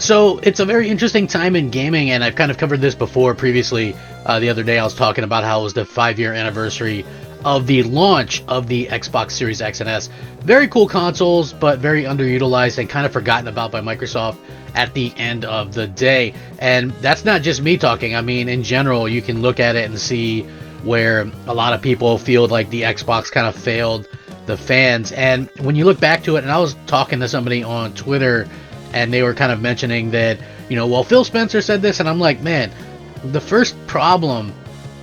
So it's a very interesting time in gaming, and I've kind of covered this before previously. The other day I was talking about how it was the 5-year anniversary of the launch of the Xbox Series X and S. Very cool consoles, but very underutilized and kind of forgotten about by Microsoft at the end of the day. And that's not just me talking. I mean, in general, you can look at it and see where a lot of people feel like the Xbox kind of failed the fans. And when you look back to it, and I was talking to somebody on Twitter, and they were kind of mentioning that, well, Phil Spencer said this, and I'm like, man, the first problem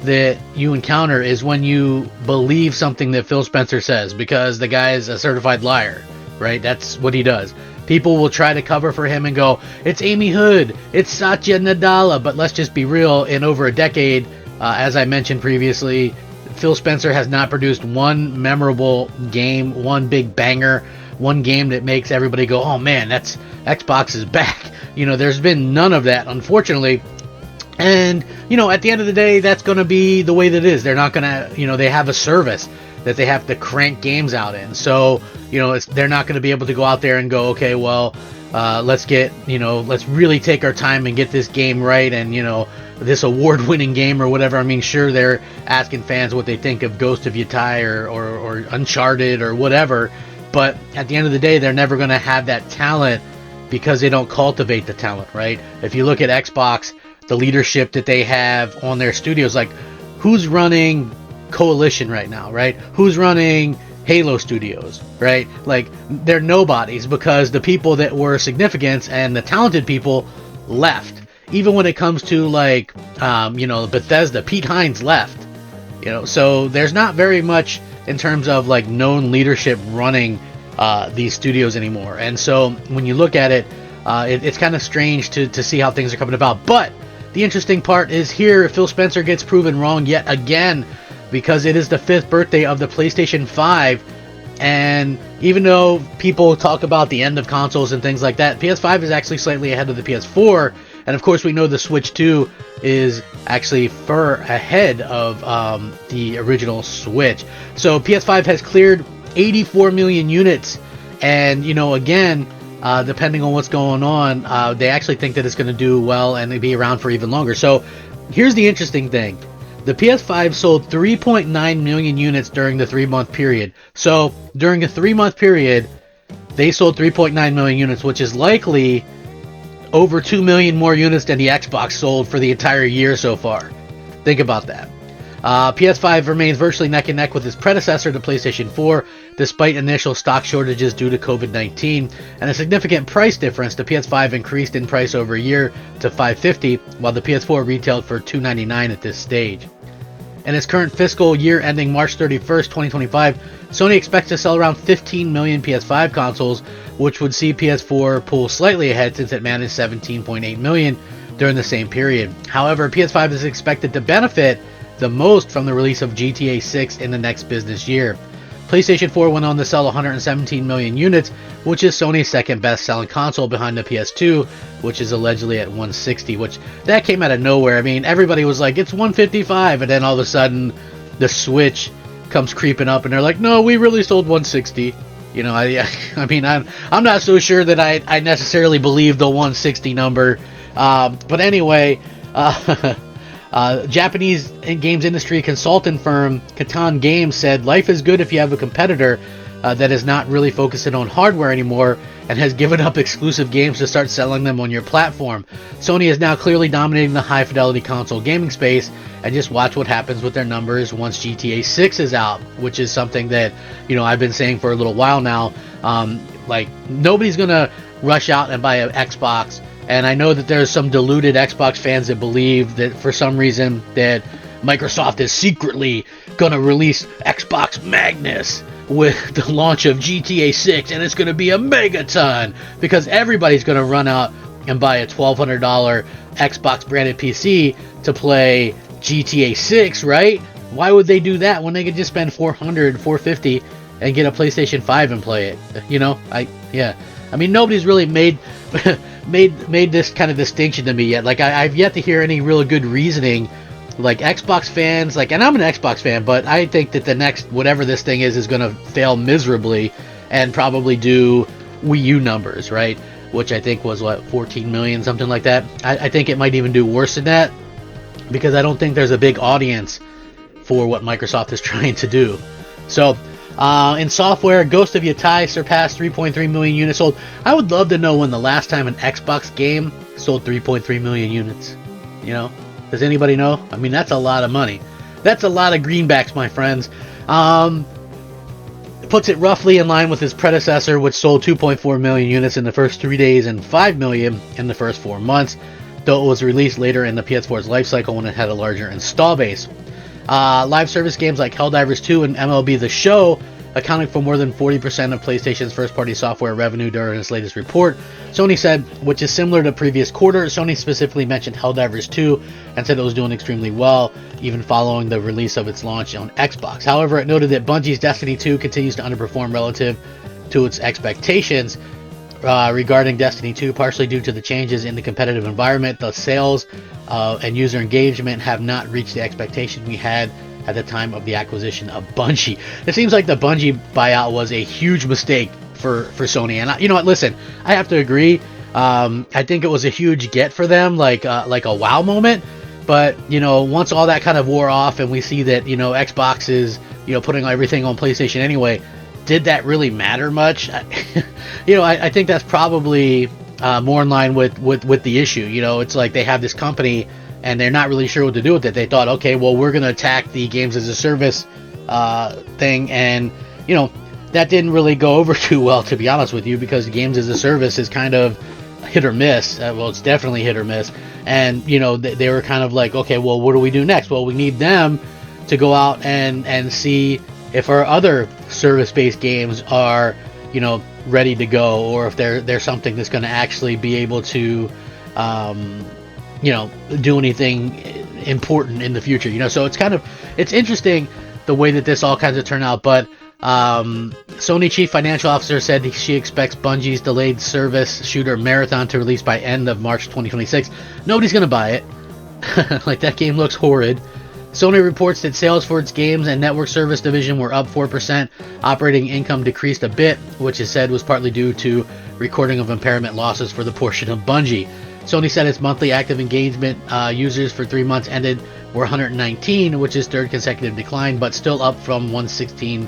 that you encounter is when you believe something that Phil Spencer says, because the guy is a certified liar, right? That's what he does. People will try to cover for him and go, it's Amy Hood, it's Satya Nadella, but let's just be real, in over a decade, as I mentioned previously, Phil Spencer has not produced one memorable game, one big banger, one game that makes everybody go, oh man, that's Xbox is back. There's been none of that, unfortunately. And, at the end of the day, that's going to be the way that it is. They're not going to, they have a service that they have to crank games out in. So, they're not going to be able to go out there and go, okay, well, let's really take our time and get this game right. And, this award-winning game or whatever. I mean, sure, they're asking fans what they think of Ghost of Yotei or Uncharted or whatever. But at the end of the day, they're never going to have that talent because they don't cultivate the talent, right? If you look at Xbox, the leadership that they have on their studios, like who's running Coalition right now, right? Who's running Halo Studios, right? Like they're nobodies because the people that were significant and the talented people left. Even when it comes to like, Bethesda, Pete Hines left, so there's not very much in terms of like known leadership running these studios anymore. And so when you look at it, it's kind of strange to see how things are coming about. But the interesting part is here, Phil Spencer gets proven wrong yet again, because it is the 5th birthday of the PlayStation 5. And even though people talk about the end of consoles and things like that, PS5 is actually slightly ahead of the PS4. And of course we know the Switch 2 is actually far ahead of the original Switch. So PS5 has cleared 84 million units. And, again, depending on what's going on, they actually think that it's going to do well and be around for even longer. So here's the interesting thing. The PS5 sold 3.9 million units during the 3-month period. So during a 3-month period, they sold 3.9 million units, which is likely over 2 million more units than the Xbox sold for the entire year so far. Think about that. PS5 remains virtually neck and neck with its predecessor, the PlayStation 4, despite initial stock shortages due to COVID-19 and a significant price difference. The PS5 increased in price over a year to $550, while the PS4 retailed for $299 at this stage. In its current fiscal year ending March 31st, 2025, Sony expects to sell around 15 million PS5 consoles, which would see PS4 pull slightly ahead since it managed 17.8 million during the same period. However, PS5 is expected to benefit the most from the release of GTA 6 in the next business year. PlayStation 4 went on to sell 117 million units, which is Sony's second best selling console behind the PS2, which is allegedly at 160, which that came out of nowhere. I mean, everybody was like, it's 155, and then all of a sudden the Switch comes creeping up and they're like, no, we really sold 160. I mean, I'm not so sure that I necessarily believe the 160 number. But anyway, Japanese games industry consultant firm Katan Games said life is good if you have a competitor that is not really focusing on hardware anymore and has given up exclusive games to start selling them on your platform. Sony is now clearly dominating the high fidelity console gaming space, and just watch what happens with their numbers once GTA 6 is out, which is something that I've been saying for a little while now. Like nobody's gonna rush out and buy an Xbox. And I know that there's some deluded Xbox fans that believe that for some reason that Microsoft is secretly going to release Xbox Magnus with the launch of GTA 6, and it's going to be a megaton because everybody's going to run out and buy a $1,200 Xbox branded PC to play GTA 6, right? Why would they do that when they could just spend $400, $450 and get a PlayStation 5 and play it? I mean, nobody's really made this kind of distinction to me yet. Like I've yet to hear any really good reasoning. Like Xbox fans, and I'm an Xbox fan, but I think that the next whatever this thing is going to fail miserably and probably do Wii U numbers, right? which I think was what, 14 million, something like that. I think it might even do worse than that, because I don't think there's a big audience for what Microsoft is trying to do. So in software, Ghost of Yotei surpassed 3.3 million units sold. I would love to know when the last time an Xbox game sold 3.3 million units. You know, does anybody know? I mean, that's a lot of money. That's a lot of greenbacks, my friends. Puts it roughly in line with his predecessor, which sold 2.4 million units in the first 3 days and 5 million in the first 4 months, though it was released later in the PS4's life cycle when it had a larger install base. Live service games like Helldivers 2 and MLB The Show accounting for more than 40% of PlayStation's first-party software revenue during its latest report, Sony said, which is similar to previous quarter. Sony specifically mentioned Helldivers 2 and said it was doing extremely well, even following the release of its launch on Xbox. However, it noted that Bungie's Destiny 2 continues to underperform relative to its expectations. Regarding Destiny 2, partially due to the changes in the competitive environment, the sales and user engagement have not reached the expectation we had at the time of the acquisition of Bungie. It seems like the Bungie buyout was a huge mistake for Sony, and you know what? Listen, I have to agree. I think it was a huge get for them, like a wow moment. But you know, once all that kind of wore off, and we see that Xbox is putting everything on PlayStation anyway, did that really matter much? I think that's probably more in line with the issue. It's like they have this company and they're not really sure what to do with it. They thought, okay, well, we're going to attack the games as a service thing, and that didn't really go over too well, to be honest with you, because games as a service is kind of hit or miss. Well, it's definitely hit or miss. And they were kind of like, okay, well, what do we do next? Well, we need them to go out and see if our other service-based games are ready to go, or if they're something that's going to actually be able to do anything important in the future. So it's interesting the way that this all kinds of turned out. But Sony chief financial officer said she expects Bungie's delayed service shooter Marathon to release by end of March 2026. Nobody's gonna buy it. Like, that game looks horrid. Sony reports that sales for its games and network service division were up 4%. Operating income decreased a bit, which is said was partly due to recording of impairment losses for the portion of Bungie. Sony said its monthly active engagement users for 3 months ended were 119, which is third consecutive decline, but still up from 116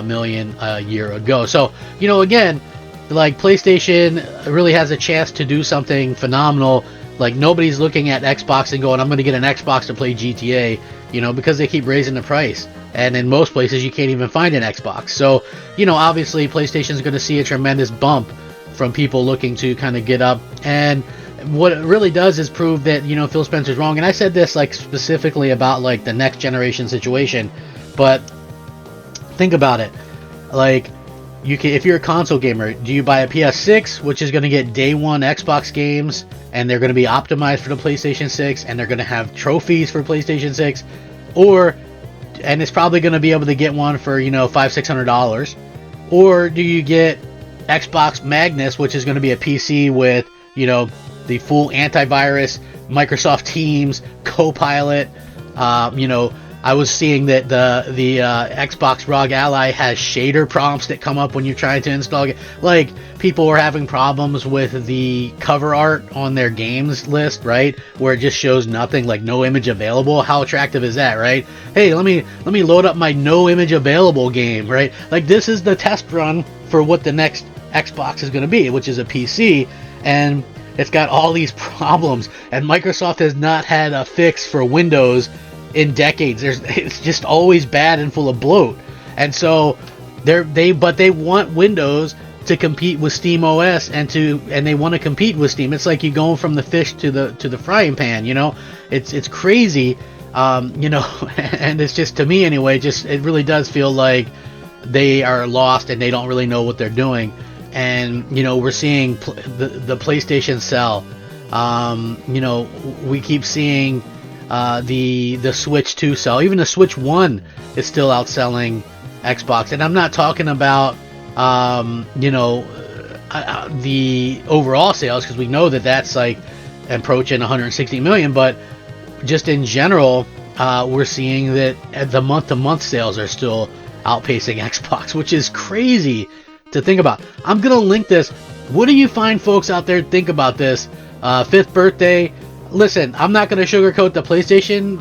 million a year ago. So, again, like, PlayStation really has a chance to do something phenomenal. Like, nobody's looking at Xbox and going, I'm going to get an Xbox to play GTA, because they keep raising the price. And in most places, you can't even find an Xbox. So, obviously, PlayStation's going to see a tremendous bump from people looking to kind of get up. And what it really does is prove that, Phil Spencer's wrong. And I said this, like, specifically about, like, the next generation situation. But think about it. Like, if you're a console gamer, do you buy a PS6, which is going to get day one Xbox games, and they're going to be optimized for the PlayStation 6, and they're going to have trophies for PlayStation 6, and it's probably going to be able to get one for $500-$600, or do you get Xbox Magnus, which is going to be a PC with the full antivirus, Microsoft Teams, Copilot, I was seeing that the Xbox ROG Ally has shader prompts that come up when you're trying to install it. Like, people were having problems with the cover art on their games list, right? Where it just shows nothing, like no image available. How attractive is that, right? Hey, let me load up my no image available game, right? Like, this is the test run for what the next Xbox is going to be, which is a PC, and it's got all these problems, and Microsoft has not had a fix for Windows in decades. It's just always bad and full of bloat, and so they want Windows to compete with Steam OS, and they want to compete with Steam. It's like you going from the fish to the frying pan. It's crazy, and it's just, to me anyway, it really does feel like they are lost and they don't really know what they're doing. And we're seeing the PlayStation sell. We keep seeing the Switch 2 sell. Even the Switch 1 is still outselling Xbox. And I'm not talking about the overall sales, because we know that that's like approaching 160 million, but just in general, we're seeing that the month-to-month sales are still outpacing Xbox, which is crazy to think about. I'm gonna link this What do you fine folks out there think about this? 5th birthday. Listen, I'm not going to sugarcoat the PlayStation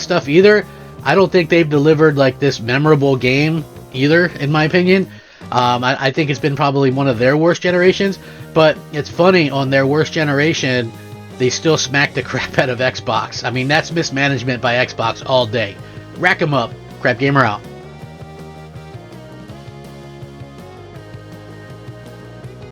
stuff either. I don't think they've delivered like this memorable game either, in my opinion. I think it's been probably one of their worst generations. But it's funny, on their worst generation, they still smacked the crap out of Xbox. I mean, that's mismanagement by Xbox all day. Rack 'em up. Crap Gamer out.